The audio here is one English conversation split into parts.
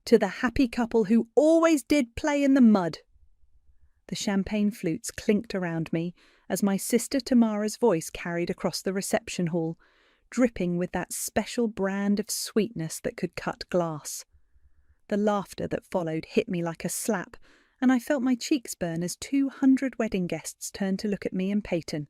To the happy couple who always did play in the mud. The champagne flutes clinked around me as my sister Tamara's voice carried across the reception hall, dripping with that special brand of sweetness that could cut glass. The laughter that followed hit me like a slap, and I felt my cheeks burn as 200 wedding guests turned to look at me and Payton.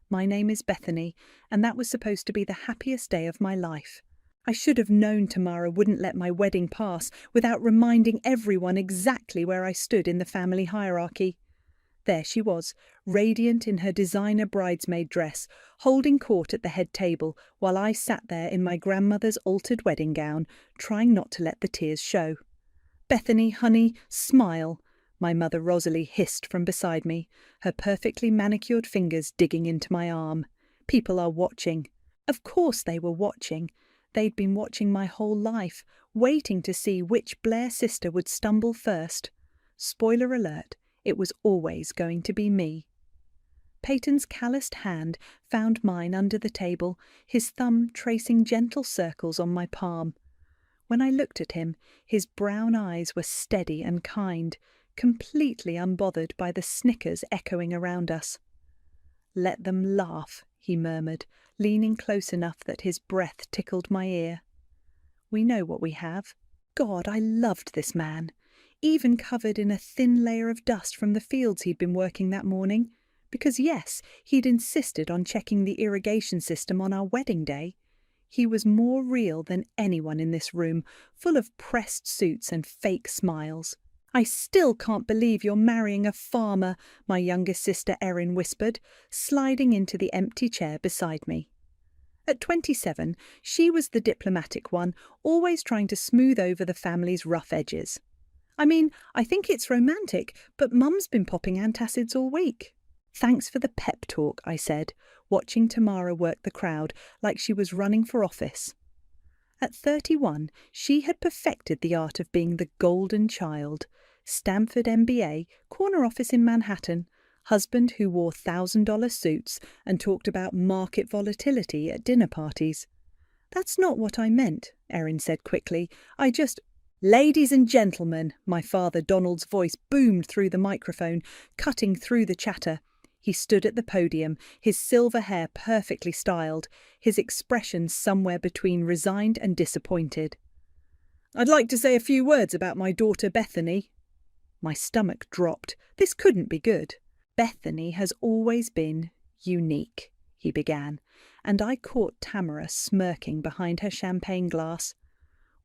My name is Bethany, and that was supposed to be the happiest day of my life. I should have known Tamara wouldn't let my wedding pass without reminding everyone exactly where I stood in the family hierarchy. There she was, radiant in her designer bridesmaid dress, holding court at the head table, while I sat there in my grandmother's altered wedding gown, trying not to let the tears show. "Bethany, honey, smile," my mother Rosalie hissed from beside me, her perfectly manicured fingers digging into my arm. "People are watching." Of course they were watching. They'd been watching my whole life, waiting to see which Blair sister would stumble first. Spoiler alert, it was always going to be me. Payton's calloused hand found mine under the table, his thumb tracing gentle circles on my palm. When I looked at him, his brown eyes were steady and kind, completely unbothered by the snickers echoing around us. "Let them laugh," he murmured, leaning close enough that his breath tickled my ear. "We know what we have." God, I loved this man, even covered in a thin layer of dust from the fields he'd been working that morning, because yes, he'd insisted on checking the irrigation system on our wedding day. He was more real than anyone in this room, full of pressed suits and fake smiles. "I still can't believe you're marrying a farmer," my youngest sister Erin whispered, sliding into the empty chair beside me. At 27, she was the diplomatic one, always trying to smooth over the family's rough edges. "I mean, I think it's romantic, but Mum's been popping antacids all week." "Thanks for the pep talk," I said, watching Tamara work the crowd like she was running for office. At 31, she had perfected the art of being the golden child. Stanford MBA, corner office in Manhattan, husband who wore $1,000 suits and talked about market volatility at dinner parties. "That's not what I meant," Erin said quickly. "I just—" "Ladies and gentlemen," my father Donald's voice boomed through the microphone, cutting through the chatter. He stood at the podium, his silver hair perfectly styled, his expression somewhere between resigned and disappointed. "I'd like to say a few words about my daughter Bethany." My stomach dropped. This couldn't be good. "Bethany has always been unique," he began, and I caught Tamara smirking behind her champagne glass.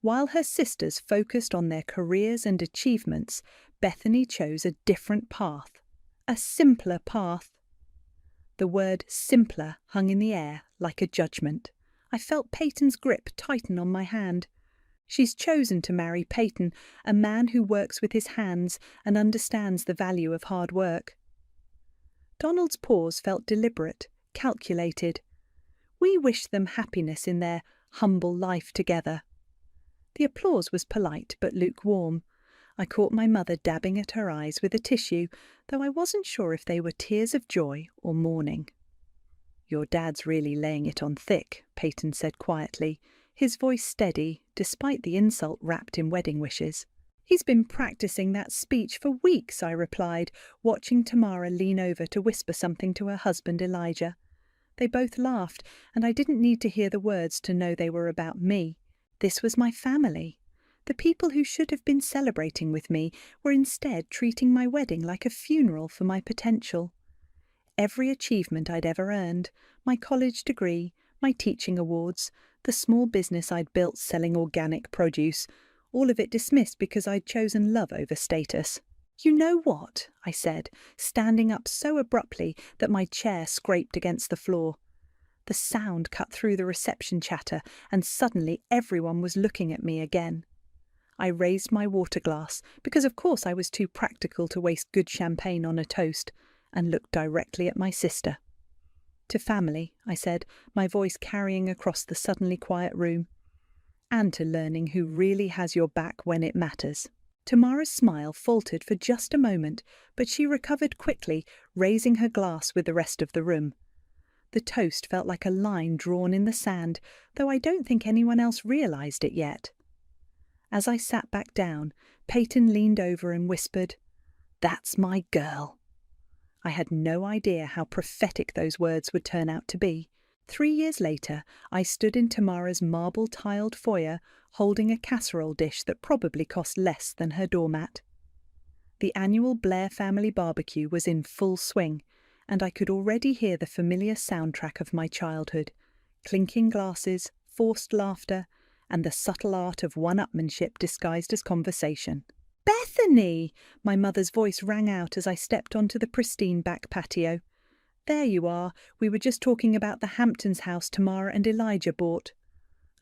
While her sisters focused on their careers and achievements, Bethany chose a different path. A simpler path. The word simpler hung in the air like a judgment. I felt Payton's grip tighten on my hand. She's chosen to marry Payton, a man who works with his hands and understands the value of hard work. Donald's pause felt deliberate, calculated. We wished them happiness in their humble life together. The applause was polite but lukewarm. I caught my mother dabbing at her eyes with a tissue, though I wasn't sure if they were tears of joy or mourning. "Your dad's really laying it on thick," Payton said quietly, his voice steady, despite the insult wrapped in wedding wishes. "He's been practicing that speech for weeks," I replied, watching Tamara lean over to whisper something to her husband Elijah. They both laughed, and I didn't need to hear the words to know they were about me. This was my family. The people who should have been celebrating with me were instead treating my wedding like a funeral for my potential. Every achievement I'd ever earned, my college degree, my teaching awards, the small business I'd built selling organic produce, all of it dismissed because I'd chosen love over status. "You know what?" I said, standing up so abruptly that my chair scraped against the floor. The sound cut through the reception chatter, and suddenly everyone was looking at me again. I raised my water glass, because of course I was too practical to waste good champagne on a toast, and looked directly at my sister. "To family," I said, my voice carrying across the suddenly quiet room. "And to learning who really has your back when it matters." Tamara's smile faltered for just a moment, but she recovered quickly, raising her glass with the rest of the room. The toast felt like a line drawn in the sand, though I don't think anyone else realized it yet. As I sat back down, Payton leaned over and whispered, "That's my girl." I had no idea how prophetic those words would turn out to be. 3 years later, I stood in Tamara's marble-tiled foyer holding a casserole dish that probably cost less than her doormat. The annual Blair family barbecue was in full swing, and I could already hear the familiar soundtrack of my childhood: clinking glasses, forced laughter, and the subtle art of one-upmanship disguised as conversation. "Bethany!" My mother's voice rang out as I stepped onto the pristine back patio. "There you are. We were just talking about the Hamptons house Tamara and Elijah bought."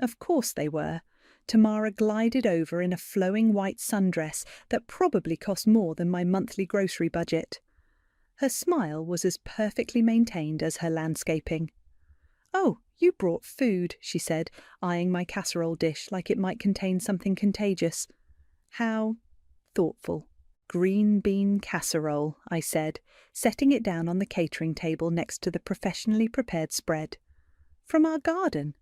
Of course they were. Tamara glided over in a flowing white sundress that probably cost more than my monthly grocery budget. Her smile was as perfectly maintained as her landscaping. "Oh, you brought food," she said, eyeing my casserole dish like it might contain something contagious. "How thoughtful." "Green bean casserole," I said, setting it down on the catering table next to the professionally prepared spread. "From our garden."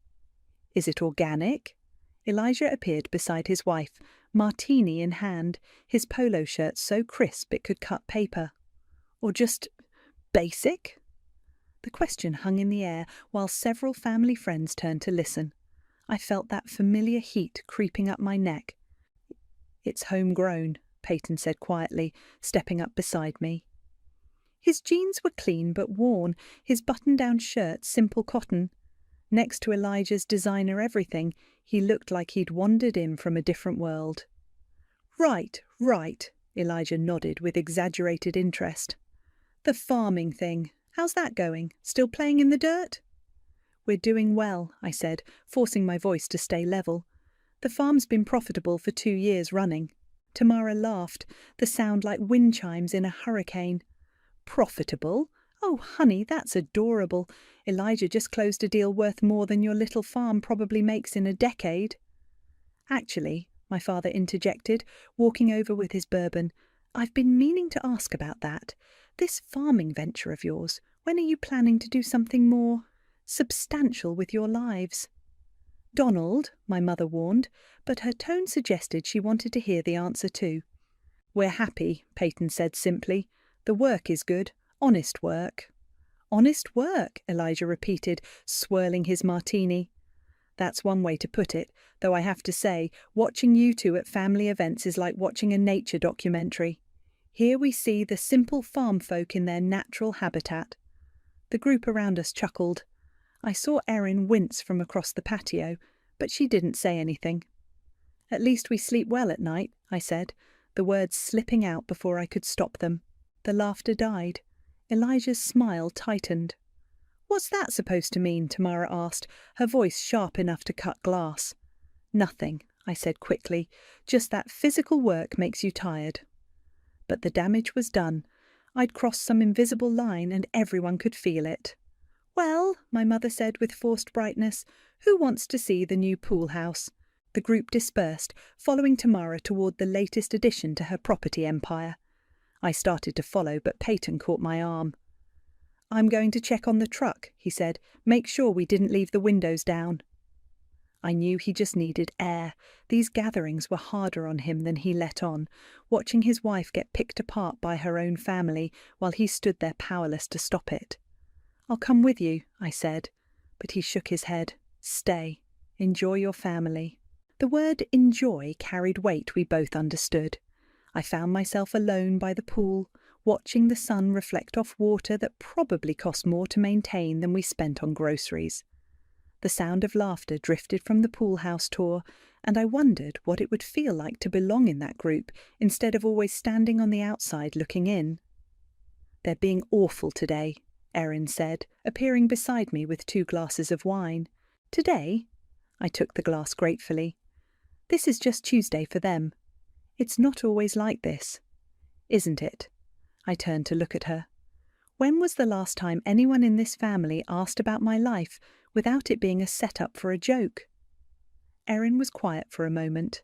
"Is it organic?" Elijah appeared beside his wife, martini in hand, his polo shirt so crisp it could cut paper. "Or just basic?" The question hung in the air while several family friends turned to listen. I felt that familiar heat creeping up my neck. "It's homegrown," Payton said quietly, stepping up beside me. His jeans were clean but worn, his button-down shirt simple cotton. Next to Elijah's designer everything, he looked like he'd wandered in from a different world. Right, Elijah nodded with exaggerated interest. "The farming thing, how's that going? Still playing in the dirt?" "We're doing well," I said, forcing my voice to stay level. "The farm's been profitable for 2 years running." Tamara laughed, the sound like wind chimes in a hurricane. "Profitable? Oh, honey, that's adorable. Elijah just closed a deal worth more than your little farm probably makes in a decade." "Actually," my father interjected, walking over with his bourbon, "I've been meaning to ask about that. This farming venture of yours, when are you planning to do something more substantial with your lives?" "Donald," my mother warned, but her tone suggested she wanted to hear the answer too. "We're happy," Payton said simply. "The work is good. Honest work." "Honest work," Elijah repeated, swirling his martini. "That's one way to put it, though I have to say, watching you two at family events is like watching a nature documentary. Here we see the simple farm folk in their natural habitat." The group around us chuckled. I saw Erin wince from across the patio, but she didn't say anything. "At least we sleep well at night," I said, the words slipping out before I could stop them. The laughter died. Elijah's smile tightened. "What's that supposed to mean?" Tamara asked, her voice sharp enough to cut glass. "Nothing," I said quickly. "Just that physical work makes you tired." But the damage was done. I'd crossed some invisible line and everyone could feel it. "Well," my mother said with forced brightness, "who wants to see the new pool house?" The group dispersed, following Tamara toward the latest addition to her property empire. I started to follow, but Payton caught my arm. "I'm going to check on the truck," he said. "Make sure we didn't leave the windows down." I knew he just needed air. These gatherings were harder on him than he let on, watching his wife get picked apart by her own family while he stood there powerless to stop it. "I'll come with you," I said, but he shook his head. "Stay. Enjoy your family." The word enjoy carried weight we both understood. I found myself alone by the pool, watching the sun reflect off water that probably cost more to maintain than we spent on groceries. The sound of laughter drifted from the pool house tour, and I wondered what it would feel like to belong in that group instead of always standing on the outside looking in. "They're being awful today," Erin said, appearing beside me with 2 glasses of wine. "Today?" I took the glass gratefully. "This is just Tuesday for them. It's not always like this." "Isn't it?" I turned to look at her. When was the last time anyone in this family asked about my life without it being a setup for a joke? Erin was quiet for a moment.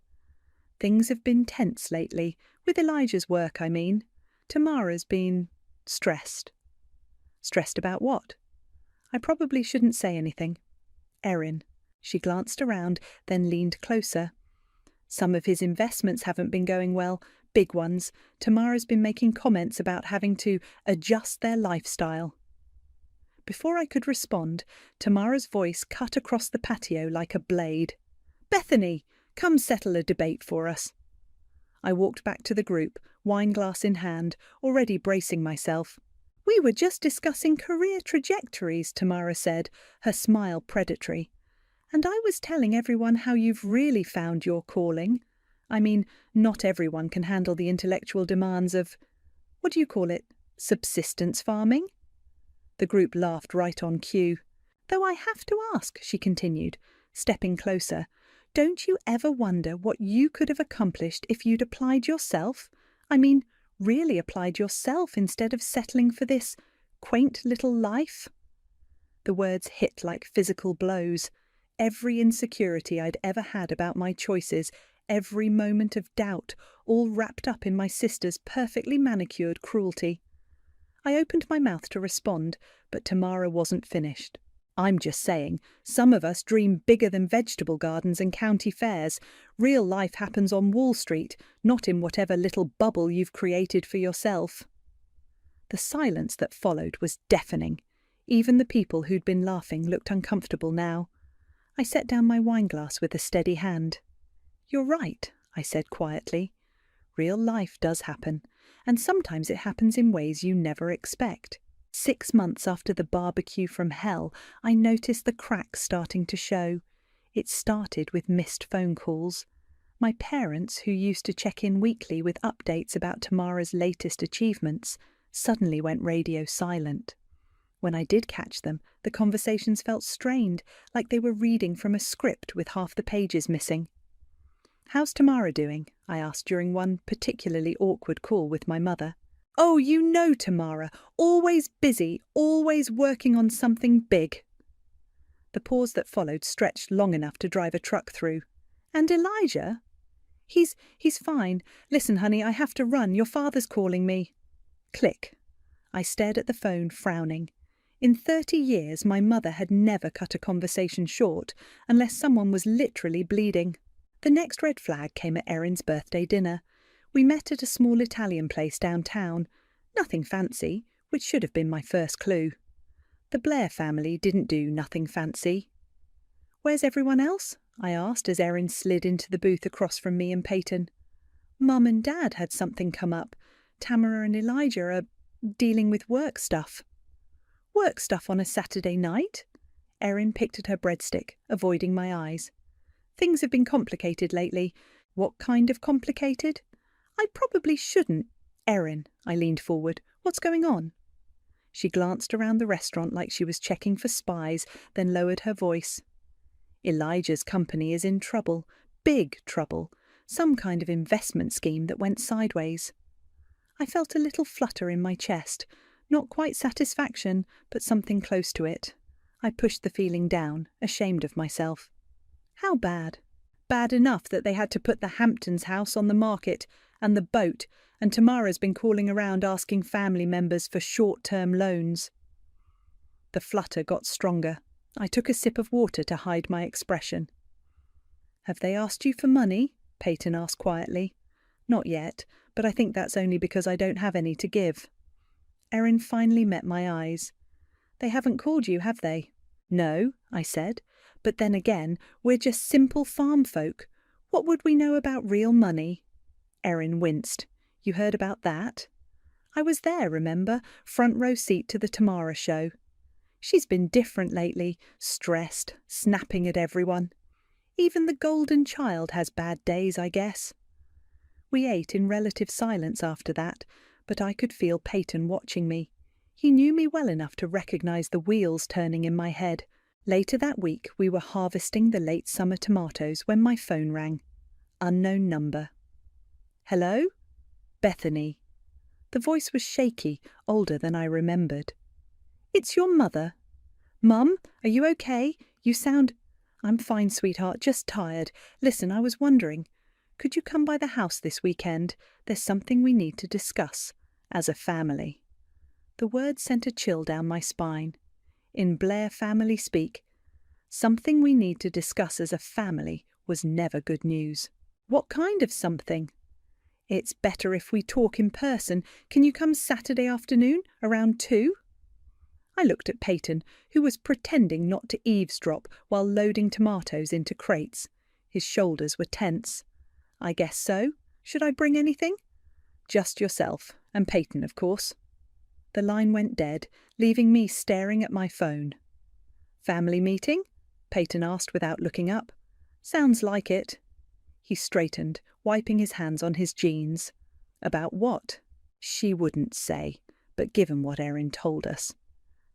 "Things have been tense lately, with Elijah's work, I mean. Tamara's been stressed." "Stressed about what?" "I probably shouldn't say anything." "Erin." She glanced around, then leaned closer. Some of his investments haven't been going well, big ones. Tamara's been making comments about having to adjust their lifestyle. Before I could respond, Tamara's voice cut across the patio like a blade. "Bethany, come settle a debate for us." I walked back to the group, wineglass in hand, already bracing myself. "We were just discussing career trajectories," Tamara said, her smile predatory. "And I was telling everyone how you've really found your calling. I mean, not everyone can handle the intellectual demands of, what do you call it, subsistence farming?" The group laughed right on cue. "Though I have to ask," she continued, stepping closer, "don't you ever wonder what you could have accomplished if you'd applied yourself? I mean, really applied yourself instead of settling for this quaint little life?" The words hit like physical blows. Every insecurity I'd ever had about my choices, every moment of doubt, all wrapped up in my sister's perfectly manicured cruelty. I opened my mouth to respond, but Tamara wasn't finished. "I'm just saying, some of us dream bigger than vegetable gardens and county fairs. Real life happens on Wall Street, not in whatever little bubble you've created for yourself." The silence that followed was deafening. Even the people who'd been laughing looked uncomfortable now. I set down my wineglass with a steady hand. "You're right," I said quietly. "Real life does happen, and sometimes it happens in ways you never expect." 6 months after the barbecue from hell, I noticed the cracks starting to show. It started with missed phone calls. My parents, who used to check in weekly with updates about Tamara's latest achievements, suddenly went radio silent. When I did catch them, the conversations felt strained, like they were reading from a script with half the pages missing. "How's Tamara doing?" I asked during one particularly awkward call with my mother. "Oh, you know Tamara, always busy, always working on something big." The pause that followed stretched long enough to drive a truck through. "And Elijah?" He's fine. Listen, honey, I have to run. Your father's calling me." Click. I stared at the phone, frowning. In 30 years, my mother had never cut a conversation short, unless someone was literally bleeding. The next red flag came at Erin's birthday dinner. We met at a small Italian place downtown. Nothing fancy, which should have been my first clue. The Blair family didn't do nothing fancy. "Where's everyone else?" I asked as Erin slid into the booth across from me and Payton. "Mum and Dad had something come up. Tamara and Elijah are dealing with work stuff." "Work stuff on a Saturday night?" Erin picked at her breadstick, avoiding my eyes. "Things have been complicated lately." "What kind of complicated?" "I probably shouldn't." "Erin," I leaned forward, "what's going on?" She glanced around the restaurant like she was checking for spies, then lowered her voice. "Elijah's company is in trouble, big trouble, some kind of investment scheme that went sideways." I felt a little flutter in my chest, not quite satisfaction, but something close to it. I pushed the feeling down, ashamed of myself. "How bad?" "Bad enough that they had to put the Hamptons house on the market, and the boat, and Tamara's been calling around asking family members for short-term loans." The flutter got stronger. I took a sip of water to hide my expression. "Have they asked you for money?" Payton asked quietly. "Not yet, but I think that's only because I don't have any to give." Erin finally met my eyes. "They haven't called you, have they?" "No," I said. "But then again, we're just simple farm folk. What would we know about real money?" Erin winced. "You heard about that?" "I was there, remember? Front row seat to the Tamara show." "She's been different lately, stressed, snapping at everyone. Even the golden child has bad days, I guess." We ate in relative silence after that, but I could feel Payton watching me. He knew me well enough to recognise the wheels turning in my head. Later that week, we were harvesting the late summer tomatoes when my phone rang. Unknown number. "Hello?" "Bethany." The voice was shaky, older than I remembered. "It's your mother." "Mum, are you okay? You sound—" "I'm fine, sweetheart, just tired. Listen, I was wondering, could you come by the house this weekend? There's something we need to discuss, as a family." The words sent a chill down my spine. In Blair family speak, something we need to discuss as a family was never good news. What kind of something? It's better if we talk in person. Can you come Saturday afternoon, around 2? I looked at Payton, who was pretending not to eavesdrop while loading tomatoes into crates. His shoulders were tense. I guess so. Should I bring anything? Just yourself, and Payton, of course. The line went dead, leaving me staring at my phone. Family meeting? Payton asked without looking up. Sounds like it. He straightened, wiping his hands on his jeans. About what? She wouldn't say, but given what Erin told us.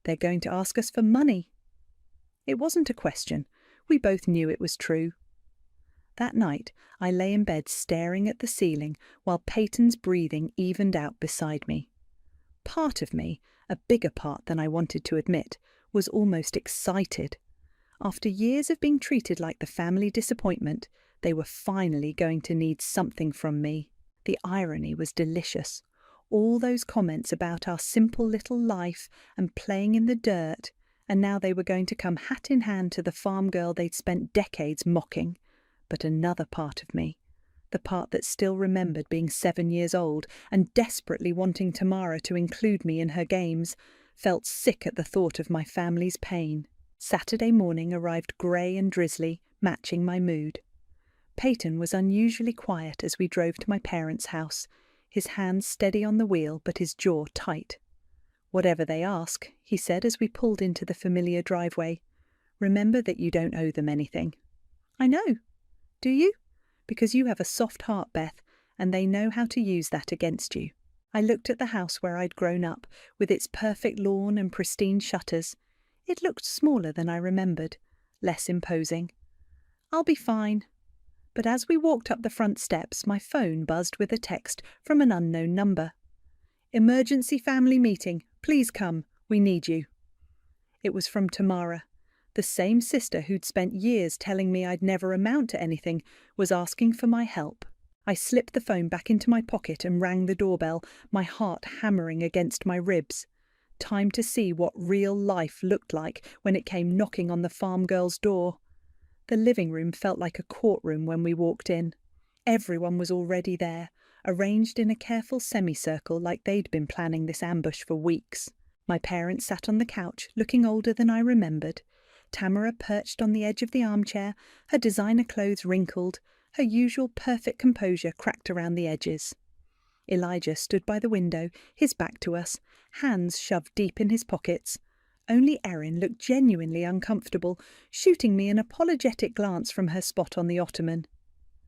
They're going to ask us for money. It wasn't a question. We both knew it was true. That night, I lay in bed staring at the ceiling while Payton's breathing evened out beside me. Part of me, a bigger part than I wanted to admit, was almost excited. After years of being treated like the family disappointment, they were finally going to need something from me. The irony was delicious. All those comments about our simple little life and playing in the dirt, and now they were going to come hat in hand to the farm girl they'd spent decades mocking. But another part of me, the part that still remembered being 7 years old and desperately wanting Tamara to include me in her games, felt sick at the thought of my family's pain. Saturday morning arrived grey and drizzly, matching my mood. Payton was unusually quiet as we drove to my parents' house, his hands steady on the wheel but his jaw tight. Whatever they ask, he said as we pulled into the familiar driveway, remember that you don't owe them anything. I know. Do you? Because you have a soft heart, Beth, and they know how to use that against you. I looked at the house where I'd grown up, with its perfect lawn and pristine shutters. It looked smaller than I remembered, less imposing. I'll be fine. But as we walked up the front steps, my phone buzzed with a text from an unknown number. Emergency family meeting. Please come. We need you. It was from Tamara. The same sister who'd spent years telling me I'd never amount to anything was asking for my help. I slipped the phone back into my pocket and rang the doorbell, my heart hammering against my ribs. Time to see what real life looked like when it came knocking on the farm girl's door. The living room felt like a courtroom when we walked in. Everyone was already there, arranged in a careful semicircle like they'd been planning this ambush for weeks. My parents sat on the couch, looking older than I remembered. Tamara perched on the edge of the armchair, her designer clothes wrinkled, her usual perfect composure cracked around the edges. Elijah stood by the window, his back to us, hands shoved deep in his pockets. Only Erin looked genuinely uncomfortable, shooting me an apologetic glance from her spot on the ottoman.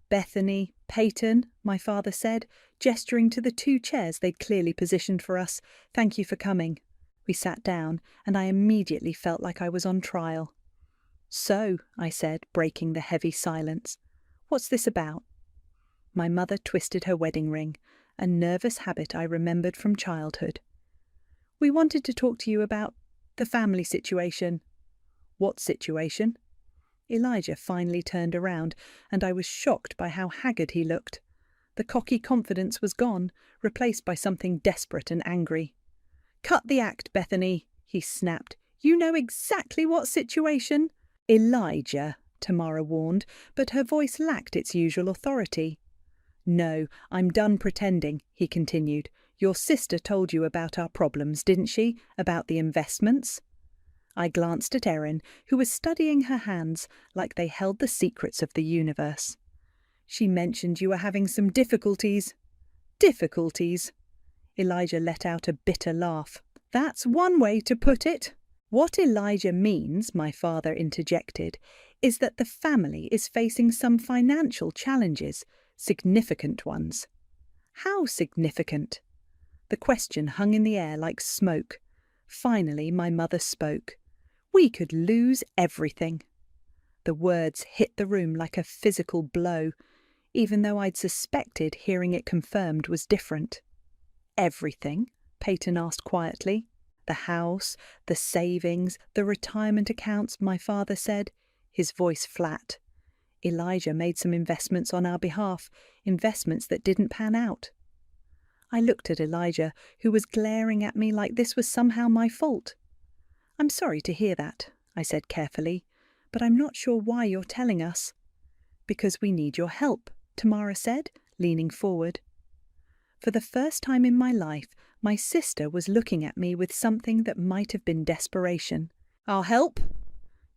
Bethany, Payton, my father said, gesturing to the 2 chairs they'd clearly positioned for us. Thank you for coming. We sat down, and I immediately felt like I was on trial. So, I said, breaking the heavy silence, what's this about? My mother twisted her wedding ring, a nervous habit I remembered from childhood. We wanted to talk to you about the family situation. What situation? Elijah finally turned around, and I was shocked by how haggard he looked. The cocky confidence was gone, replaced by something desperate and angry. Cut the act, Bethany, he snapped. You know exactly what situation. Elijah, Tamara warned, but her voice lacked its usual authority. No, I'm done pretending, he continued. Your sister told you about our problems, didn't she? About the investments? I glanced at Erin, who was studying her hands like they held the secrets of the universe. She mentioned you were having some difficulties. Difficulties? Elijah let out a bitter laugh. That's one way to put it. What Elijah means, my father interjected, is that the family is facing some financial challenges, significant ones. How significant? The question hung in the air like smoke. Finally, my mother spoke. We could lose everything. The words hit the room like a physical blow, even though I'd suspected hearing it confirmed was different. Everything? Payton asked quietly. The house, the savings, the retirement accounts, my father said, his voice flat. Elijah made some investments on our behalf, investments that didn't pan out. I looked at Elijah, who was glaring at me like this was somehow my fault. I'm sorry to hear that, I said carefully, but I'm not sure why you're telling us. Because we need your help, Tamara said, leaning forward. For the first time in my life, my sister was looking at me with something that might have been desperation. "Our help?"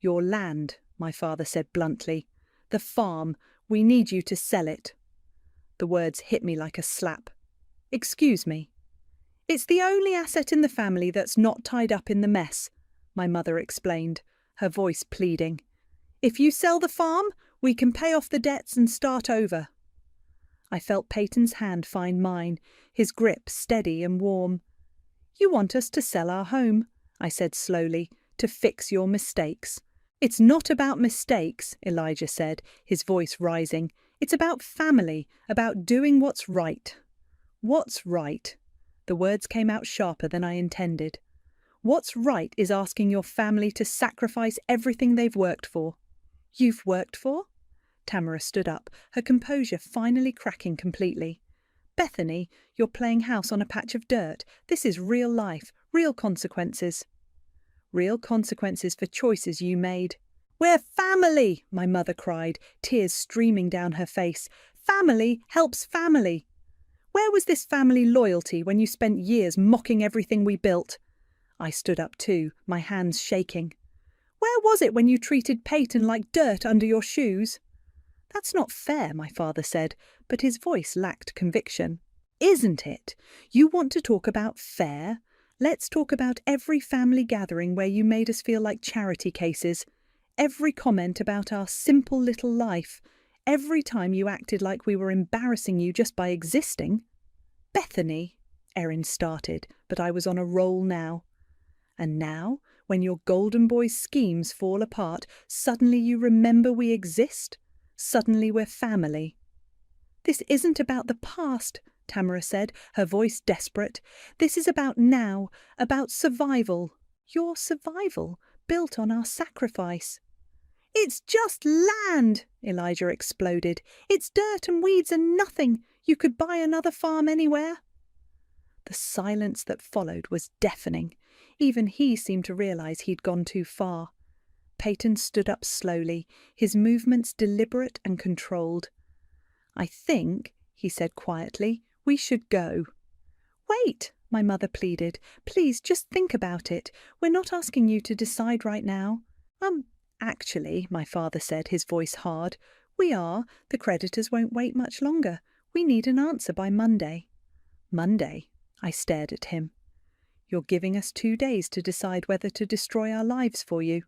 "Your land," my father said bluntly. "The farm. We need you to sell it." The words hit me like a slap. "Excuse me." "It's the only asset in the family that's not tied up in the mess," my mother explained, her voice pleading. "If you sell the farm, we can pay off the debts and start over." I felt Payton's hand find mine, his grip steady and warm. "You want us to sell our home," I said slowly, "to fix your mistakes." "It's not about mistakes," Elijah said, his voice rising. "It's about family, about doing what's right." "What's right?" The words came out sharper than I intended. "What's right is asking your family to sacrifice everything they've worked for." "You've worked for?" Tamara stood up, her composure finally cracking completely. "Bethany, you're playing house on a patch of dirt. This is real life, real consequences." "Real consequences for choices you made." "We're family!" my mother cried, tears streaming down her face. "Family helps family." "Where was this family loyalty when you spent years mocking everything we built?" I stood up too, my hands shaking. "Where was it when you treated Payton like dirt under your shoes?" "That's not fair," my father said, but his voice lacked conviction. "Isn't it? You want to talk about fair? Let's talk about every family gathering where you made us feel like charity cases. Every comment about our simple little life. Every time you acted like we were embarrassing you just by existing." "Bethany," Erin started, but I was on a roll now. "And now, when your golden boy's schemes fall apart, suddenly you remember we exist? Suddenly we're family." "This isn't about the past," Tamara said, her voice desperate. "This is about now, about survival. Your survival, built on our sacrifice." "It's just land!" Elijah exploded. "It's dirt and weeds and nothing. You could buy another farm anywhere." The silence that followed was deafening. Even he seemed to realize he'd gone too far. Payton stood up slowly, his movements deliberate and controlled. "I think," he said quietly, "we should go." "Wait," my mother pleaded. "Please, just think about it. We're not asking you to decide right now." Actually," my father said, his voice hard, "we are. The creditors won't wait much longer. We need an answer by Monday." "Monday?" I stared at him. "You're giving us 2 days to decide whether to destroy our lives for you."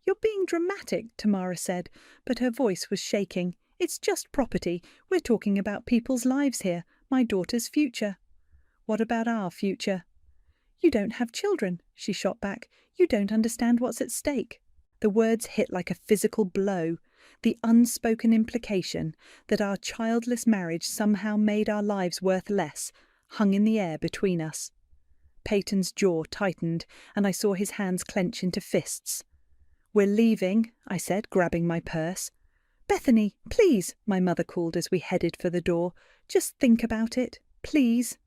"You're being dramatic," Tamara said, but her voice was shaking. "It's just property. We're talking about people's lives here, my daughter's future." "What about our future?" "You don't have children," she shot back. "You don't understand what's at stake." The words hit like a physical blow, the unspoken implication that our childless marriage somehow made our lives worth less, hung in the air between us. Payton's jaw tightened, and I saw his hands clench into fists. "We're leaving," I said, grabbing my purse. "Bethany, please," my mother called as we headed for the door. "Just think about it, please."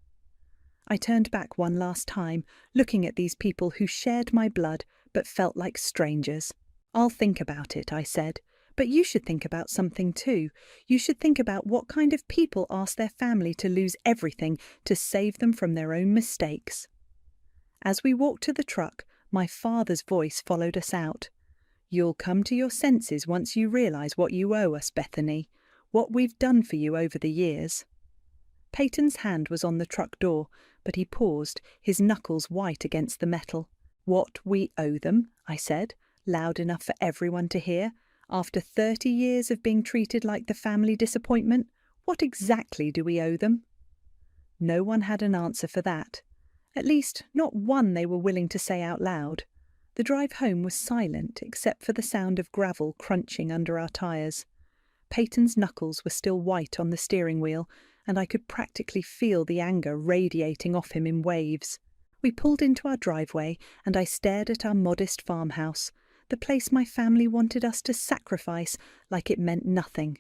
I turned back one last time, looking at these people who shared my blood but felt like strangers. "I'll think about it," I said. "But you should think about something too. You should think about what kind of people ask their family to lose everything to save them from their own mistakes." As we walked to the truck, my father's voice followed us out. "You'll come to your senses once you realise what you owe us, Bethany, what we've done for you over the years." Payton's hand was on the truck door, but he paused, his knuckles white against the metal. "What we owe them," I said, loud enough for everyone to hear. "After 30 years of being treated like the family disappointment, what exactly do we owe them?" No one had an answer for that. At least, not one they were willing to say out loud. The drive home was silent, except for the sound of gravel crunching under our tyres. Payton's knuckles were still white on the steering wheel, and I could practically feel the anger radiating off him in waves. We pulled into our driveway, and I stared at our modest farmhouse, the place my family wanted us to sacrifice like it meant nothing.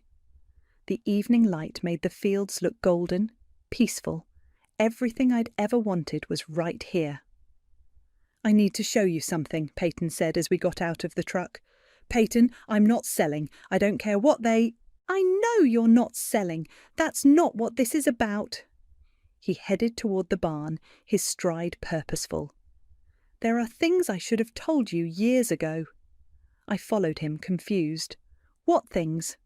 The evening light made the fields look golden, peaceful. Everything I'd ever wanted was right here. "I need to show you something," Payton said as we got out of the truck. "Payton, I'm not selling. I don't care what they—" I know you're not selling. That's not what this is about. He headed toward the barn, his stride purposeful. There are things I should have told you years ago. I followed him, confused. What things?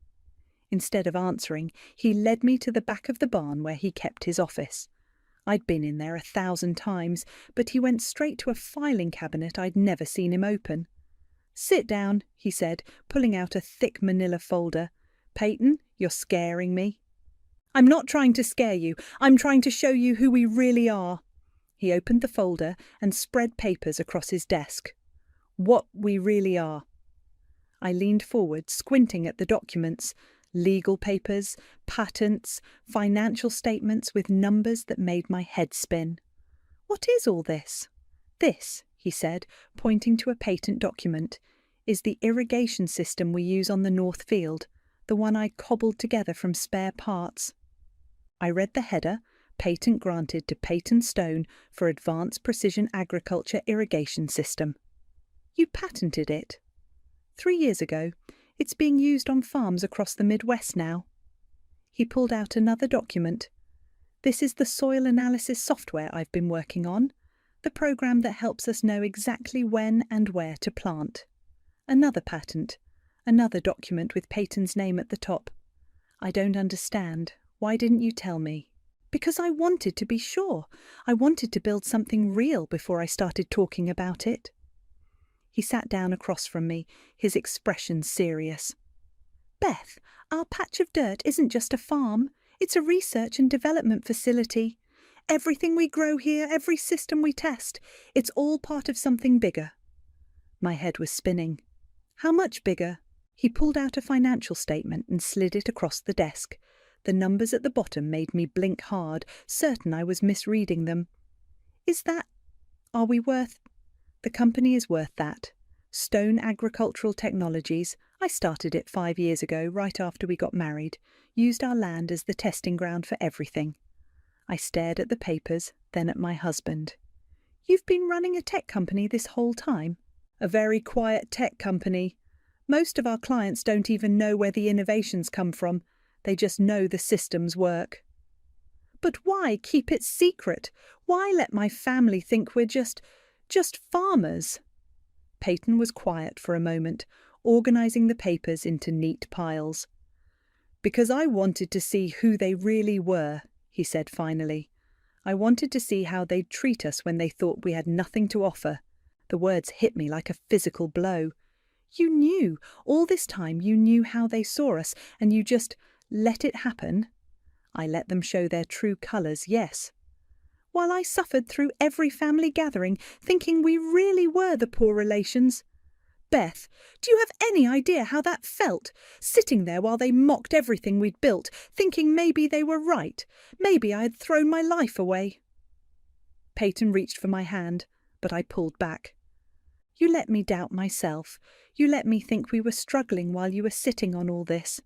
Instead of answering, he led me to the back of the barn where he kept his office. I'd been in there 1,000 times, but he went straight to a filing cabinet I'd never seen him open. "Sit down," he said, pulling out a thick manila folder. "Payton, you're scaring me." "I'm not trying to scare you. I'm trying to show you who we really are." He opened the folder and spread papers across his desk. "What we really are." I leaned forward, squinting at the documents. Legal papers, patents, financial statements with numbers that made my head spin. "What is all this?" "This," he said, pointing to a patent document, "is the irrigation system we use on the North Field, the one I cobbled together from spare parts." I read the header, "Patent granted to Payton Stone for Advanced Precision Agriculture Irrigation System." "You patented it?" 3 years ago. It's being used on farms across the Midwest now." He pulled out another document. "This is the soil analysis software I've been working on, the program that helps us know exactly when and where to plant." Another patent, another document with Payton's name at the top. "I don't understand. Why didn't you tell me?" "Because I wanted to be sure. I wanted to build something real before I started talking about it." He sat down across from me, his expression serious. "Beth, our patch of dirt isn't just a farm. It's a research and development facility. Everything we grow here, every system we test, it's all part of something bigger." My head was spinning. "How much bigger?" He pulled out a financial statement and slid it across the desk. The numbers at the bottom made me blink hard, certain I was misreading them. Are we worth... "The company is worth that. Stone Agricultural Technologies. I started it 5 years ago, right after we got married. Used our land as the testing ground for everything." I stared at the papers, then at my husband. "You've been running a tech company this whole time?" "A very quiet tech company. Most of our clients don't even know where the innovations come from. They just know the systems work." "But why keep it secret? Why let my family think we're just farmers?" Payton was quiet for a moment, organising the papers into neat piles. "Because I wanted to see who they really were," he said finally. "I wanted to see how they'd treat us when they thought we had nothing to offer." The words hit me like a physical blow. "You knew, all this time you knew how they saw us, and you just let it happen?" "I let them show their true colours, yes." "While I suffered through every family gathering, thinking we really were the poor relations." "Beth, do you have any idea how that felt? Sitting there while they mocked everything we'd built, thinking maybe they were right. Maybe I had thrown my life away." Payton reached for my hand, but I pulled back. "You let me doubt myself. You let me think we were struggling while you were sitting on all this."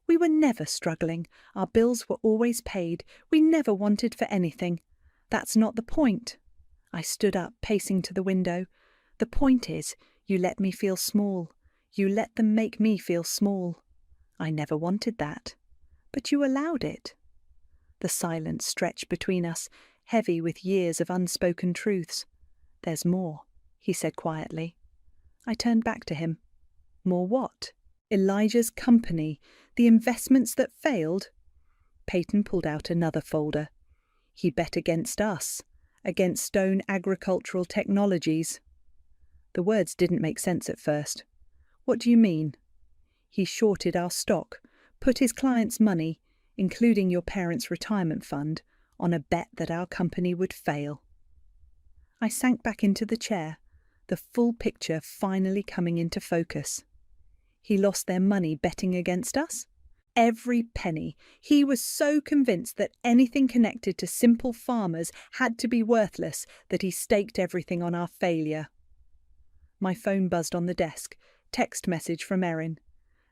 "We were never struggling. Our bills were always paid. We never wanted for anything. That's not the point." I stood up, pacing to the window. "The point is, you let me feel small. You let them make me feel small. I never wanted that. But you allowed it." The silence stretched between us, heavy with years of unspoken truths. "There's more," he said quietly. I turned back to him. "More what?" "Elijah's company, the investments that failed." Payton pulled out another folder. "He bet against us, against Stone Agricultural Technologies." The words didn't make sense at first. "What do you mean?" "He shorted our stock, put his clients' money, including your parents' retirement fund, on a bet that our company would fail." I sank back into the chair, the full picture finally coming into focus. He lost their money betting against us? Every penny. He was so convinced that anything connected to simple farmers had to be worthless that he staked everything on our failure. My phone buzzed on the desk. Text message from Erin.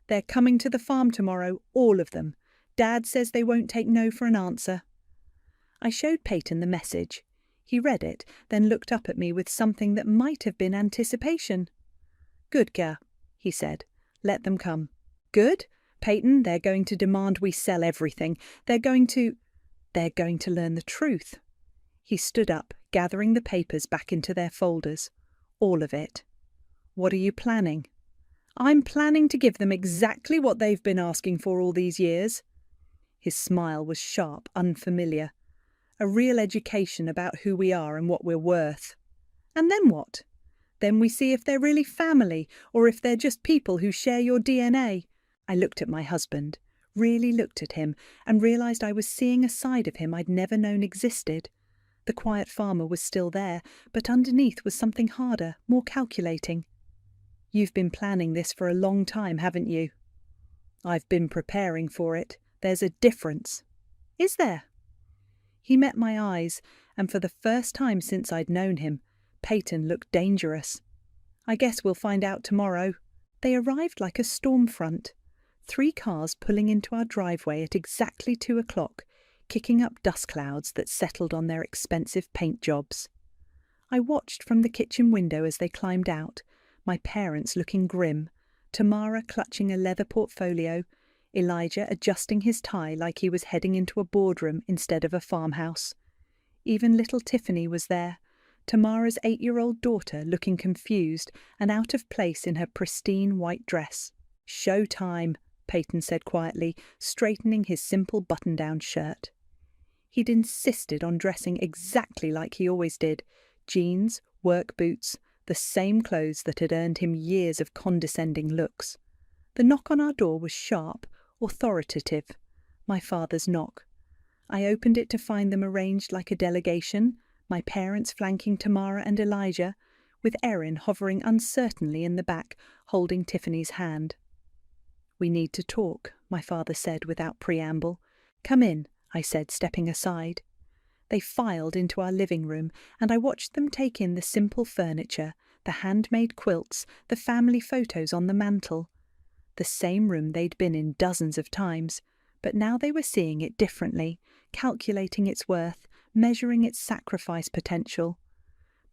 "They're coming to the farm tomorrow, all of them. Dad says they won't take no for an answer." I showed Payton the message. He read it, then looked up at me with something that might have been anticipation. "Good, Ga," he said. "Let them come." "Good?" Payton, they're going to demand we sell everything. They're going to learn the truth." He stood up, gathering the papers back into their folders. All of it. "What are you planning?" "I'm planning to give them exactly what they've been asking for all these years." His smile was sharp, unfamiliar. "A real education about who we are and what we're worth." "And then what?" "Then we see if they're really family, or if they're just people who share your DNA." I looked at my husband, really looked at him, and realised I was seeing a side of him I'd never known existed. The quiet farmer was still there, but underneath was something harder, more calculating. "You've been planning this for a long time, haven't you?" "I've been preparing for it. There's a difference." "Is there?" He met my eyes, and for the first time since I'd known him, Payton looked dangerous. "I guess we'll find out tomorrow." They arrived like a storm front. 3 cars pulling into our driveway at exactly 2 o'clock, kicking up dust clouds that settled on their expensive paint jobs. I watched from the kitchen window as they climbed out, my parents looking grim, Tamara clutching a leather portfolio, Elijah adjusting his tie like he was heading into a boardroom instead of a farmhouse. Even little Tiffany was there, Tamara's 8-year-old daughter looking confused and out of place in her pristine white dress. "Show time," Payton said quietly, straightening his simple button-down shirt. He'd insisted on dressing exactly like he always did, jeans, work boots, the same clothes that had earned him years of condescending looks. The knock on our door was sharp, authoritative, my father's knock. I opened it to find them arranged like a delegation, my parents flanking Tamara and Elijah, with Erin hovering uncertainly in the back, holding Tiffany's hand. "We need to talk," my father said without preamble. "Come in," I said, stepping aside. They filed into our living room, and I watched them take in the simple furniture, the handmade quilts, the family photos on the mantel. The same room they'd been in dozens of times, but now they were seeing it differently, calculating its worth, measuring its sacrifice potential.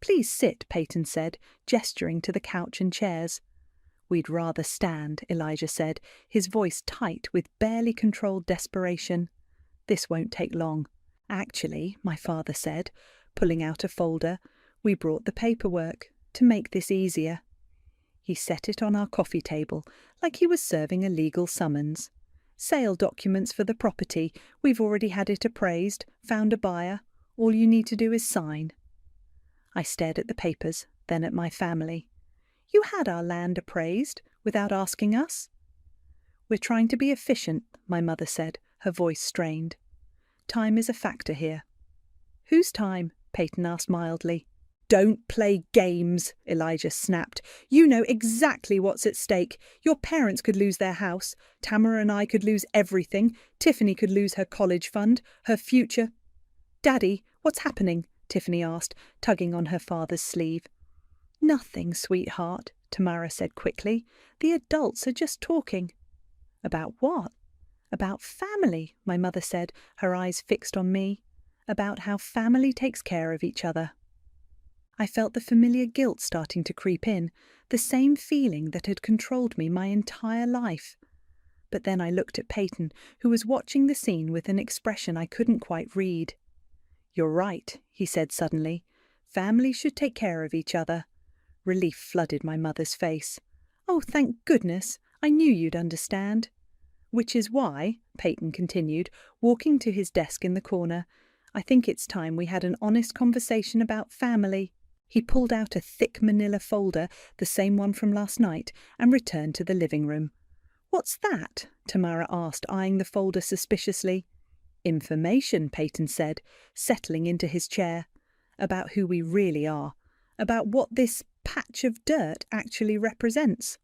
"Please sit," Payton said, gesturing to the couch and chairs. "We'd rather stand," Elijah said, his voice tight with barely controlled desperation. "This won't take long." "Actually," my father said, pulling out a folder, "we brought the paperwork to make this easier." He set it on our coffee table, like he was serving a legal summons. "Sale documents for the property. We've already had it appraised, found a buyer. All you need to do is sign." I stared at the papers, then at my family. "You had our land appraised, without asking us?" "We're trying to be efficient," my mother said, her voice strained. "Time is a factor here." "Whose time?" Payton asked mildly. "Don't play games," Elijah snapped. "You know exactly what's at stake. Your parents could lose their house. Tamara and I could lose everything. Tiffany could lose her college fund, her future." "Daddy, what's happening?" Tiffany asked, tugging on her father's sleeve. "Nothing, sweetheart," Tamara said quickly. "The adults are just talking." "About what?" "About family," my mother said, her eyes fixed on me. "About how family takes care of each other." I felt the familiar guilt starting to creep in, the same feeling that had controlled me my entire life. But then I looked at Payton, who was watching the scene with an expression I couldn't quite read. "You're right," he said suddenly. "Families should take care of each other." Relief flooded my mother's face. "Oh, thank goodness! I knew you'd understand." "Which is why," Payton continued, walking to his desk in the corner, "I think it's time we had an honest conversation about family." He pulled out a thick manila folder, the same one from last night, and returned to the living room. "What's that?" Tamara asked, eyeing the folder suspiciously. "Information," Payton said, settling into his chair. "About who we really are. About what this patch of dirt actually represents."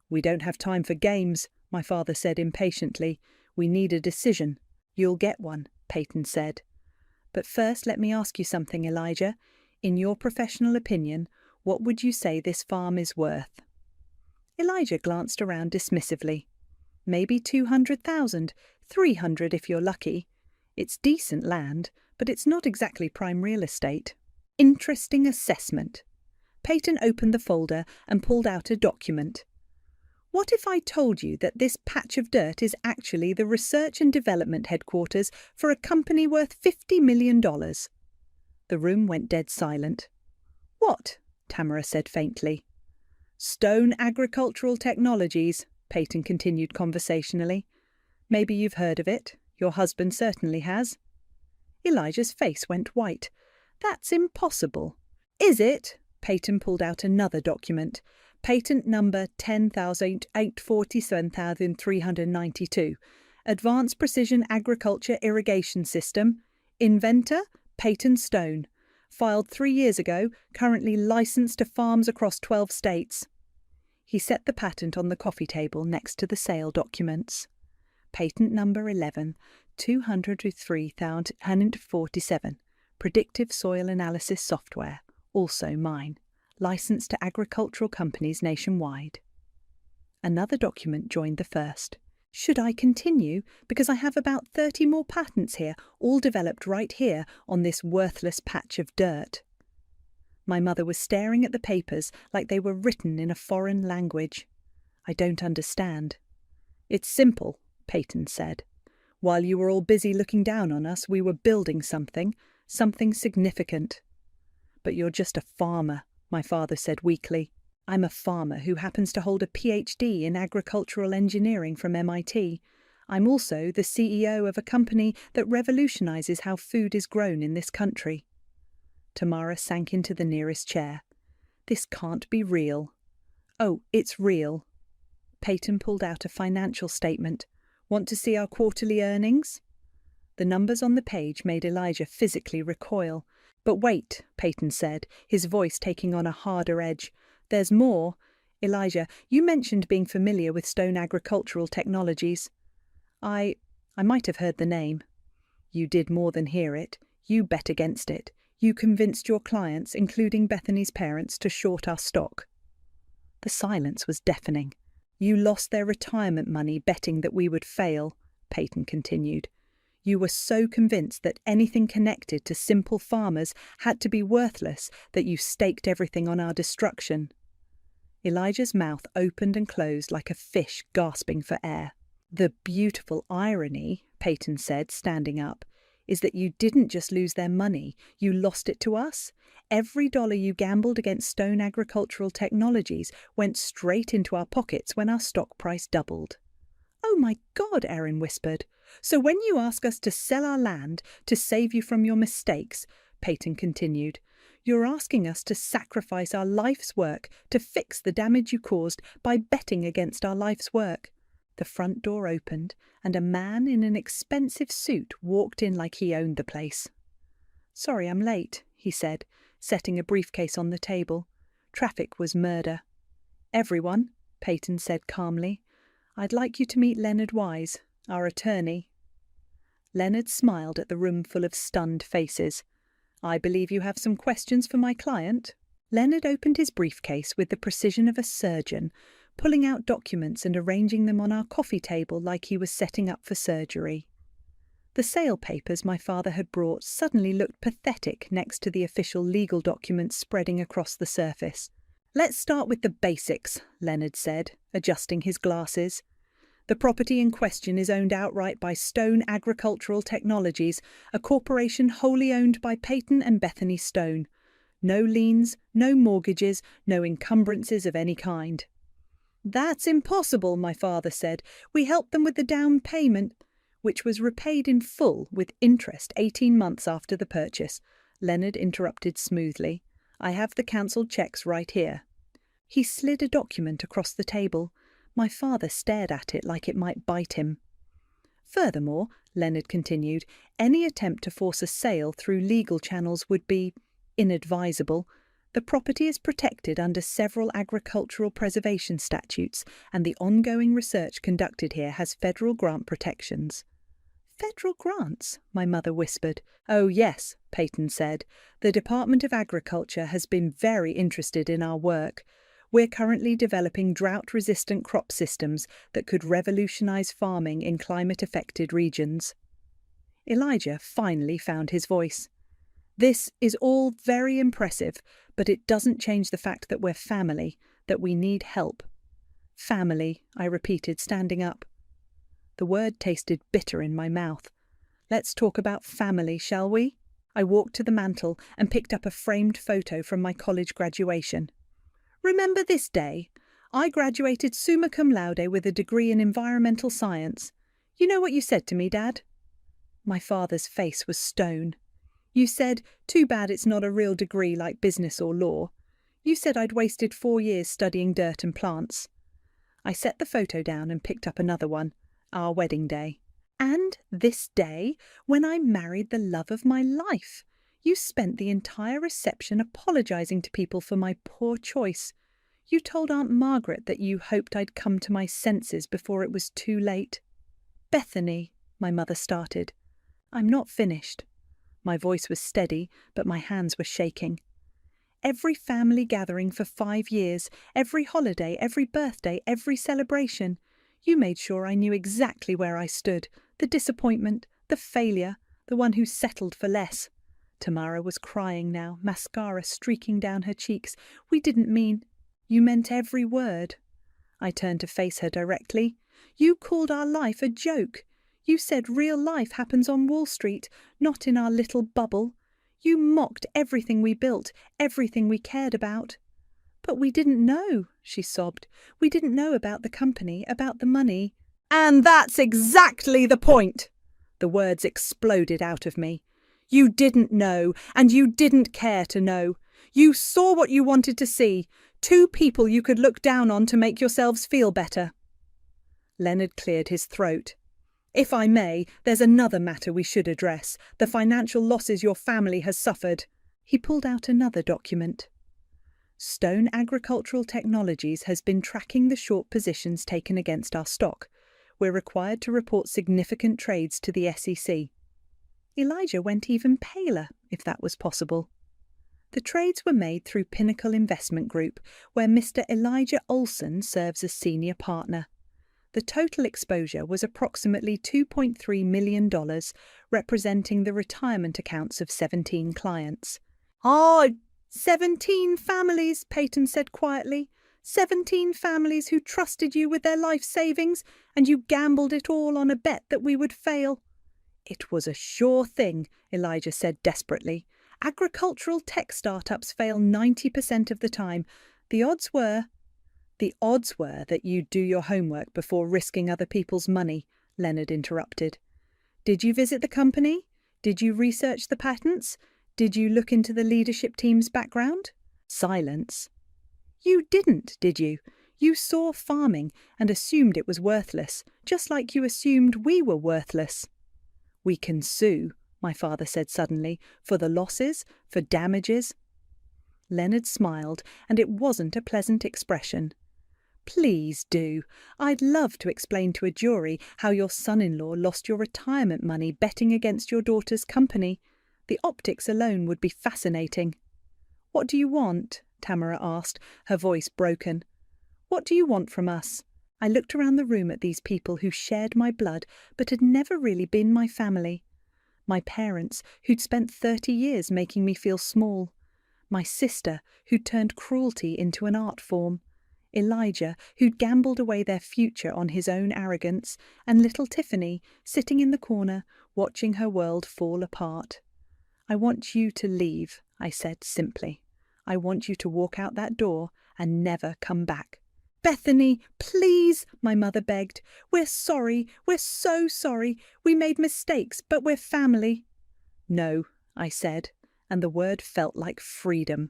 "We don't have time for games," my father said impatiently. "We need a decision." "You'll get one," Payton said. "But first let me ask you something, Elijah. In your professional opinion, what would you say this farm is worth?" Elijah glanced around dismissively. "Maybe 200,000, 300 if you're lucky. It's decent land, but it's not exactly prime real estate." "Interesting assessment." Payton opened the folder and pulled out a document. What if I told you that this patch of dirt is actually the research and development headquarters for a company worth $50 million? The room went dead silent. What? Tamara said faintly. Stone Agricultural Technologies, Payton continued conversationally. Maybe you've heard of it. Your husband certainly has. Elijah's face went white. That's impossible. Is it? Payton pulled out another document. Patent number 10,847,392. Advanced Precision Agriculture Irrigation System. Inventor, Payton Stone. Filed 3 years ago, currently licensed to farms across 12 states. He set the patent on the coffee table next to the sale documents. Patent number 11, 203,047. Predictive Soil Analysis Software. Also mine. Licensed to agricultural companies nationwide. Another document joined the first. Should I continue? Because I have about 30 more patents here, all developed right here on this worthless patch of dirt. My mother was staring at the papers like they were written in a foreign language. I don't understand. It's simple, Payton said. While you were all busy looking down on us, we were building something significant. But you're just a farmer, my father said weakly. I'm a farmer who happens to hold a PhD in agricultural engineering from MIT. I'm also the CEO of a company that revolutionizes how food is grown in this country. Tamara sank into the nearest chair. This can't be real. Oh, it's real. Payton pulled out a financial statement. Want to see our quarterly earnings? The numbers on the page made Elijah physically recoil. But wait, Payton said, his voice taking on a harder edge. There's more. Elijah, you mentioned being familiar with Stone Agricultural Technologies. I might have heard the name. You did more than hear it. You bet against it. You convinced your clients, including Bethany's parents, to short our stock. The silence was deafening. You lost their retirement money betting that we would fail, Payton continued. You were so convinced that anything connected to simple farmers had to be worthless that you staked everything on our destruction. Elijah's mouth opened and closed like a fish gasping for air. The beautiful irony, Payton said, standing up, is that you didn't just lose their money, you lost it to us. Every dollar you gambled against Stone Agricultural Technologies went straight into our pockets when our stock price doubled. Oh my God, Erin whispered. So when you ask us to sell our land to save you from your mistakes, Payton continued, you're asking us to sacrifice our life's work to fix the damage you caused by betting against our life's work. The front door opened, and a man in an expensive suit walked in like he owned the place. Sorry I'm late, he said, setting a briefcase on the table. Traffic was murder. Everyone, Payton said calmly, I'd like you to meet Leonard Wise, our attorney. Leonard smiled at the room full of stunned faces. I believe you have some questions for my client. Leonard opened his briefcase with the precision of a surgeon, pulling out documents and arranging them on our coffee table like he was setting up for surgery. The sale papers my father had brought suddenly looked pathetic next to the official legal documents spreading across the surface. Let's start with the basics, Leonard said, adjusting his glasses. The property in question is owned outright by Stone Agricultural Technologies, a corporation wholly owned by Payton and Bethany Stone. No liens, no mortgages, no encumbrances of any kind. That's impossible, my father said. We helped them with the down payment, which was repaid in full with interest 18 months after the purchase. Leonard interrupted smoothly. I have the cancelled cheques right here. He slid a document across the table. My father stared at it like it might bite him. Furthermore, Leonard continued, any attempt to force a sale through legal channels would be inadvisable. The property is protected under several agricultural preservation statutes, and the ongoing research conducted here has federal grant protections. Federal grants? My mother whispered. Oh yes, Payton said. The Department of Agriculture has been very interested in our work. We're currently developing drought-resistant crop systems that could revolutionize farming in climate-affected regions. Elijah finally found his voice. This is all very impressive, but it doesn't change the fact that we're family, that we need help. Family, I repeated, standing up. The word tasted bitter in my mouth. Let's talk about family, shall we? I walked to the mantel and picked up a framed photo from my college graduation. Remember this day? I graduated summa cum laude with a degree in environmental science. You know what you said to me, Dad? My father's face was stone. You said, too bad it's not a real degree like business or law. You said I'd wasted 4 years studying dirt and plants. I set the photo down and picked up another one, our wedding day. And this day, when I married the love of my life, you spent the entire reception apologising to people for my poor choice. You told Aunt Margaret that you hoped I'd come to my senses before it was too late. Bethany, my mother started. I'm not finished. My voice was steady, but my hands were shaking. Every family gathering for 5 years, every holiday, every birthday, every celebration, you made sure I knew exactly where I stood, the disappointment, the failure, the one who settled for less. Tamara was crying now, mascara streaking down her cheeks. We didn't mean... You meant every word. I turned to face her directly. You called our life a joke. You said real life happens on Wall Street, not in our little bubble. You mocked everything we built, everything we cared about. But we didn't know, she sobbed. We didn't know about the company, about the money. And that's exactly the point! The words exploded out of me. You didn't know, and you didn't care to know. You saw what you wanted to see. 2 people you could look down on to make yourselves feel better. Leonard cleared his throat. If I may, there's another matter we should address, the financial losses your family has suffered. He pulled out another document. Stone Agricultural Technologies has been tracking the short positions taken against our stock. We're required to report significant trades to the SEC. Elijah went even paler, if that was possible. The trades were made through Pinnacle Investment Group, where Mr. Elijah Olson serves as senior partner. The total exposure was approximately $2.3 million, representing the retirement accounts of 17 clients. 17 families, Payton said quietly. 17 families who trusted you with their life savings, and you gambled it all on a bet that we would fail. It was a sure thing, Elijah said desperately. Agricultural tech startups fail 90% of the time. The odds were that you'd do your homework before risking other people's money, Leonard interrupted. Did you visit the company? Did you research the patents? Did you look into the leadership team's background? Silence. You didn't, did you? You saw farming and assumed it was worthless, just like you assumed we were worthless. We can sue, my father said suddenly, for the losses, for damages. Leonard smiled, and it wasn't a pleasant expression. Please do. I'd love to explain to a jury how your son-in-law lost your retirement money betting against your daughter's company. The optics alone would be fascinating. What do you want? Tamara asked, her voice broken. What do you want from us? I looked around the room at these people who shared my blood but had never really been my family. My parents, who'd spent 30 years making me feel small. My sister, who'd turned cruelty into an art form. Elijah, who'd gambled away their future on his own arrogance, and little Tiffany, sitting in the corner, watching her world fall apart. I want you to leave, I said simply. I want you to walk out that door and never come back. Bethany, please, my mother begged. We're sorry. We're so sorry. We made mistakes, but we're family. No, I said, and the word felt like freedom.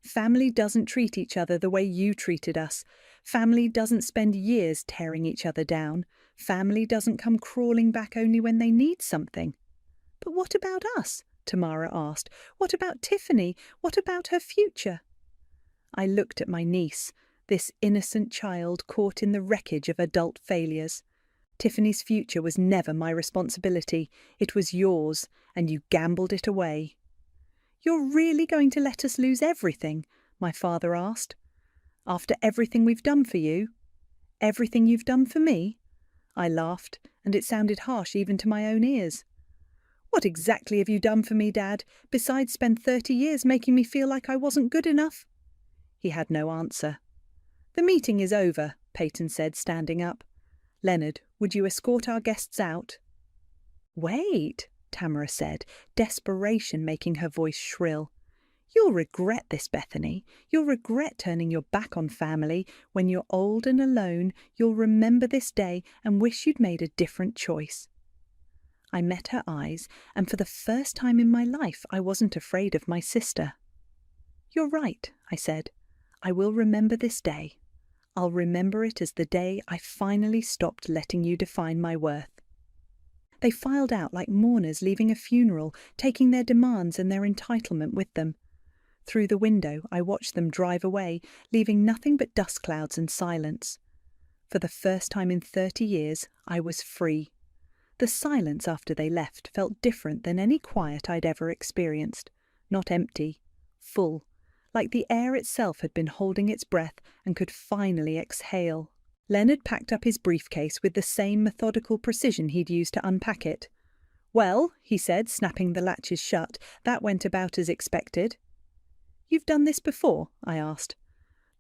Family doesn't treat each other the way you treated us. Family doesn't spend years tearing each other down. Family doesn't come crawling back only when they need something. But what about us? Tamara asked. What about Tiffany? What about her future? I looked at my niece, this innocent child caught in the wreckage of adult failures. Tiffany's future was never my responsibility. It was yours, and you gambled it away. You're really going to let us lose everything? My father asked. After everything we've done for you? Everything you've done for me? I laughed, and it sounded harsh even to my own ears. What exactly have you done for me, Dad, besides spend 30 years making me feel like I wasn't good enough? He had no answer. The meeting is over, Payton said, standing up. Leonard, would you escort our guests out? Wait, Tamara said, desperation making her voice shrill. You'll regret this, Bethany. You'll regret turning your back on family. When you're old and alone, you'll remember this day and wish you'd made a different choice. I met her eyes, and for the first time in my life, I wasn't afraid of my sister. You're right, I said. I will remember this day. I'll remember it as the day I finally stopped letting you define my worth. They filed out like mourners leaving a funeral, taking their demands and their entitlement with them. Through the window, I watched them drive away, leaving nothing but dust clouds and silence. For the first time in 30 years, I was free. The silence after they left felt different than any quiet I'd ever experienced. Not empty, full, like the air itself had been holding its breath and could finally exhale. Leonard packed up his briefcase with the same methodical precision he'd used to unpack it. Well, he said, snapping the latches shut, that went about as expected. You've done this before? I asked.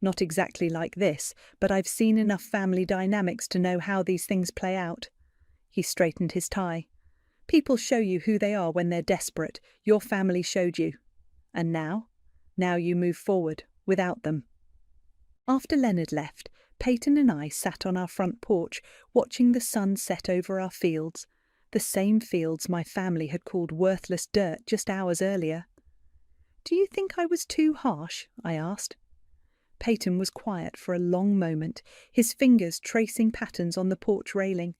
Not exactly like this, but I've seen enough family dynamics to know how these things play out. He straightened his tie. People show you who they are when they're desperate. Your family showed you. And now? Now you move forward, without them. After Leonard left, Payton and I sat on our front porch, watching the sun set over our fields, the same fields my family had called worthless dirt just hours earlier. Do you think I was too harsh? I asked. Payton was quiet for a long moment, his fingers tracing patterns on the porch railing.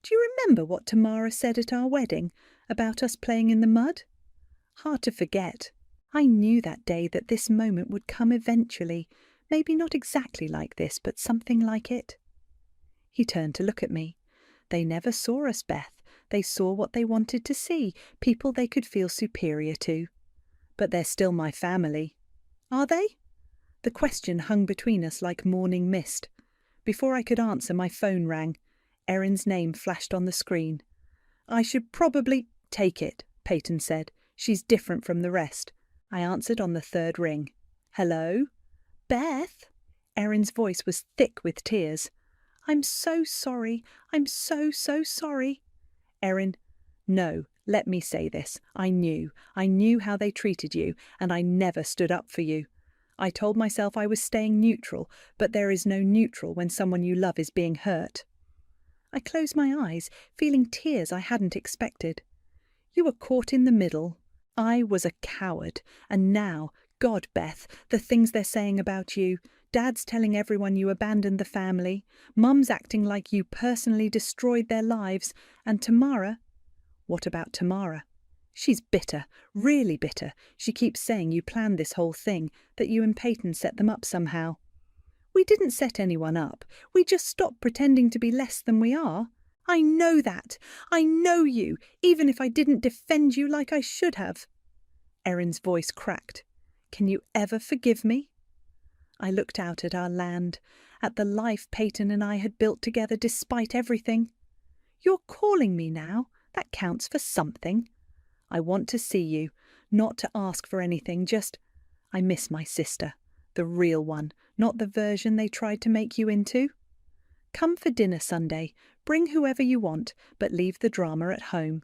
Do you remember what Tamara said at our wedding, about us playing in the mud? Hard to forget. I knew that day that this moment would come eventually, maybe not exactly like this, but something like it. He turned to look at me. They never saw us, Beth. They saw what they wanted to see, people they could feel superior to. But they're still my family. Are they? The question hung between us like morning mist. Before I could answer, my phone rang. Erin's name flashed on the screen. I should probably take it, Payton said. She's different from the rest. I answered on the third ring. Hello? Beth? Erin's voice was thick with tears. I'm so sorry. I'm so sorry. Erin, no, let me say this. I knew how they treated you, and I never stood up for you. I told myself I was staying neutral, but there is no neutral when someone you love is being hurt. I closed my eyes, feeling tears I hadn't expected. You were caught in the middle. I was a coward, and now, God, Beth, the things they're saying about you. Dad's telling everyone you abandoned the family. Mum's acting like you personally destroyed their lives. And Tamara? What about Tamara? She's bitter, really bitter. She keeps saying you planned this whole thing, that you and Payton set them up somehow. We didn't set anyone up. We just stopped pretending to be less than we are. I know that. I know you, even if I didn't defend you like I should have. Erin's voice cracked. Can you ever forgive me? I looked out at our land, at the life Payton and I had built together despite everything. You're calling me now. That counts for something. I want to see you, not to ask for anything, just... I miss my sister, the real one, not the version they tried to make you into. Come for dinner Sunday, bring whoever you want, but leave the drama at home.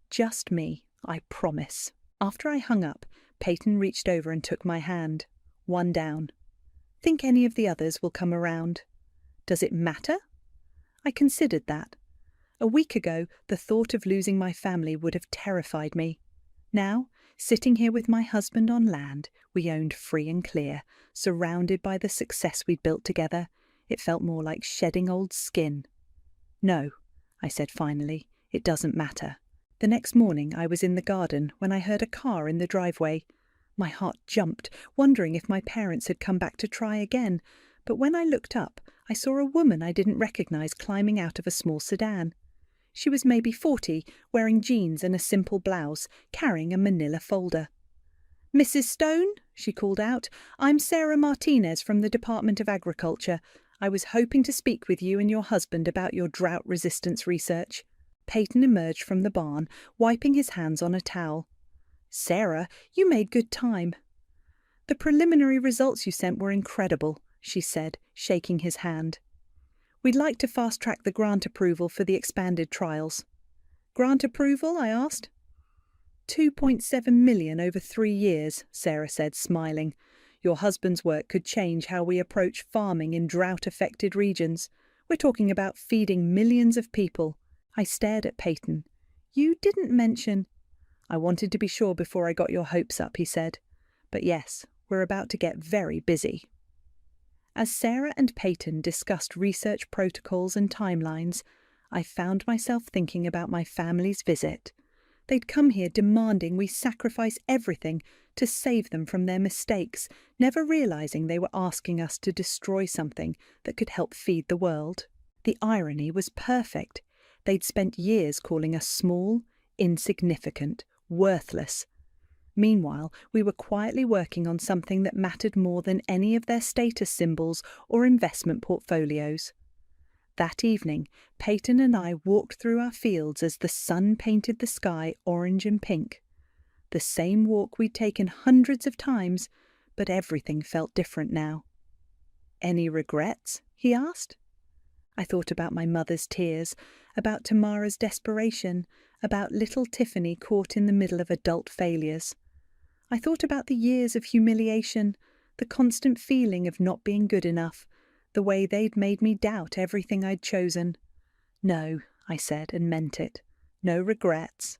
Just me, I promise. After I hung up, Payton reached over and took my hand. One down. Think any of the others will come around? Does it matter? I considered that. A week ago, the thought of losing my family would have terrified me. Now, sitting here with my husband on land we owned free and clear, surrounded by the success we'd built together, it felt more like shedding old skin. No, I said finally, it doesn't matter. The next morning I was in the garden when I heard a car in the driveway. My heart jumped, wondering if my parents had come back to try again, but when I looked up, I saw a woman I didn't recognise climbing out of a small sedan. She was maybe 40, wearing jeans and a simple blouse, carrying a manila folder. Mrs. Stone, she called out, I'm Sarah Martinez from the Department of Agriculture. I was hoping to speak with you and your husband about your drought resistance research. Payton emerged from the barn, wiping his hands on a towel. Sarah, you made good time. The preliminary results you sent were incredible, she said, shaking his hand. We'd like to fast-track the grant approval for the expanded trials. Grant approval? I asked. 2.7 million over 3 years, Sarah said, smiling. Your husband's work could change how we approach farming in drought-affected regions. We're talking about feeding millions of people. I stared at Payton. You didn't mention... I wanted to be sure before I got your hopes up, he said. But yes, we're about to get very busy. As Sarah and Payton discussed research protocols and timelines, I found myself thinking about my family's visit. They'd come here demanding we sacrifice everything to save them from their mistakes, never realizing they were asking us to destroy something that could help feed the world. The irony was perfect. They'd spent years calling us small, insignificant, worthless. Meanwhile, we were quietly working on something that mattered more than any of their status symbols or investment portfolios. That evening, Payton and I walked through our fields as the sun painted the sky orange and pink. The same walk we'd taken hundreds of times, but everything felt different now. Any regrets? He asked. I thought about my mother's tears, about Tamara's desperation, about little Tiffany caught in the middle of adult failures. I thought about the years of humiliation, the constant feeling of not being good enough, the way they'd made me doubt everything I'd chosen. No, I said, and meant it. No regrets.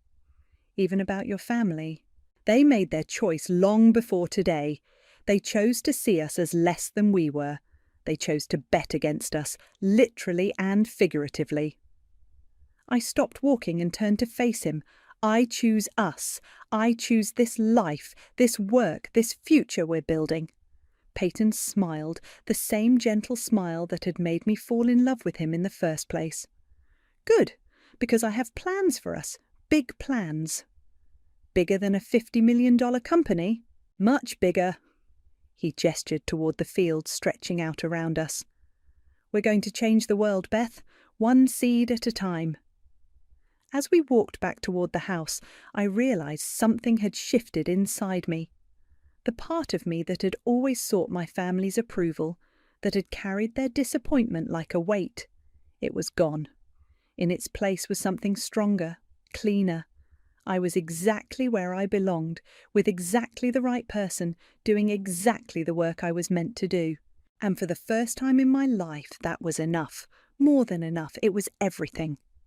Even about your family. They made their choice long before today. They chose to see us as less than we were. They chose to bet against us, literally and figuratively. I stopped walking and turned to face him. I choose us. I choose this life, this work, this future we're building. Payton smiled, the same gentle smile that had made me fall in love with him in the first place. Good, because I have plans for us, big plans. Bigger than a $50 million company? Much bigger. He gestured toward the field stretching out around us. We're going to change the world, Beth, one seed at a time. As we walked back toward the house, I realized something had shifted inside me. The part of me that had always sought my family's approval, that had carried their disappointment like a weight, it was gone. In its place was something stronger, cleaner. I was exactly where I belonged, with exactly the right person, doing exactly the work I was meant to do. And for the first time in my life, that was enough. More than enough. It was everything.